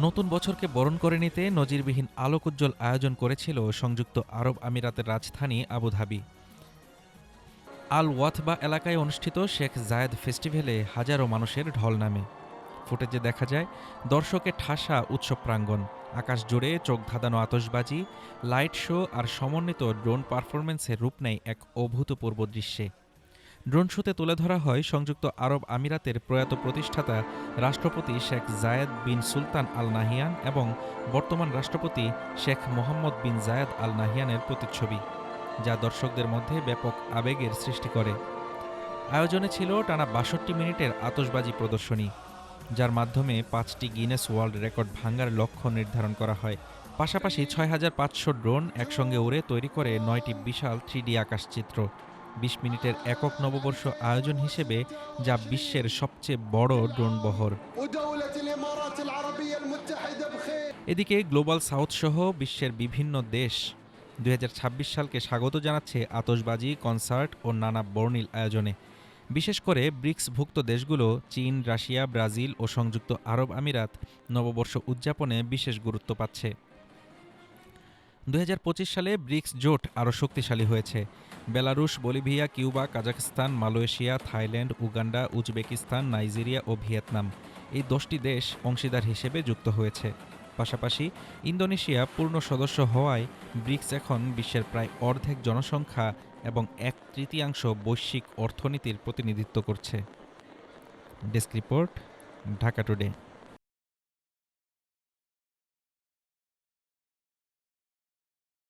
নতুন বছরকে বরণ করে নিতে নজিরবিহীন আলোকোজ্জ্বল আয়োজন করেছিল সংযুক্ত আরব আমিরাতের রাজধানী আবুধাবি। আল ওয়াথবা এলাকায় অনুষ্ঠিত শেখ জায়েদ ফেস্টিভ্যালে হাজারো মানুষের ঢল নামে। ফুটেজে দেখা যায় দর্শকের ঠাসা উৎসব প্রাঙ্গণ, আকাশ জুড়ে চোখ ধাঁধানো আতশবাজি, লাইট শো আর সমন্বিত ড্রোন পারফরমেন্সের রূপ নেয় এক অভূতপূর্ব দৃশ্যে। ড্রোন শোতে তুলে ধরা হয় সংযুক্ত আরব আমিরাতের প্রয়াত প্রতিষ্ঠাতা রাষ্ট্রপতি শেখ জায়েদ বিন সুলতান আল নাহিয়ান এবং বর্তমান রাষ্ট্রপতি শেখ মোহাম্মদ বিন জায়েদ আল নাহিয়ানের প্রতিচ্ছবি, যা দর্শকদের মধ্যে ব্যাপক আবেগের সৃষ্টি করে। আয়োজনে ছিল টানা ৬২ মিনিটের আতশবাজি প্রদর্শনী, যার মাধ্যমে ৫টি গিনেস ওয়ার্ল্ড রেকর্ড ভাঙার লক্ষ্য নির্ধারণ করা হয়। পাশাপাশি ৬,৫০০ ড্রোন একসঙ্গে উড়ে তৈরি করে ৯টি বিশাল 3D আকাশচিত্র। ২০ মিনিটের একক নববর্ষ আয়োজন হিসেবে যা বিশ্বের সবচেয়ে বড় ড্রোন বহর। এদিকে গ্লোবাল সাউথ সহ বিশ্বের বিভিন্ন দেশ ২০২৬ সালকে স্বাগত জানাচ্ছে আতশবাজি, কনসার্ট ও নানা বর্ণিল আয়োজনে। বিশেষ করে ব্রিক্সভুক্ত দেশগুলো চীন, রাশিয়া, ব্রাজিল ও সংযুক্ত আরব আমিরাত নববর্ষ উদযাপনে বিশেষ গুরুত্ব পাচ্ছে। ২০২৫ সালে ব্রিক্স জোট আরও শক্তিশালী হয়েছে। Belarus, Bolivia, Cuba, Kazakhstan, Malaysia, Thailand, Uganda, Uzbekistan, Nigeria ও ভিয়েতনাম, এই 10টি দেশ অংশীদার হিসেবে যুক্ত হয়েছে। পাশাপাশি ইন্দোনেশিয়া পূর্ণ সদস্য হওয়ায় ব্রিক্স এখন বিশ্বের প্রায় অর্ধেক জনসংখ্যা এবং 1/3 বৈশ্বিক অর্থনীতির প্রতিনিধিত্ব করছে। Desk report, Dhaka today.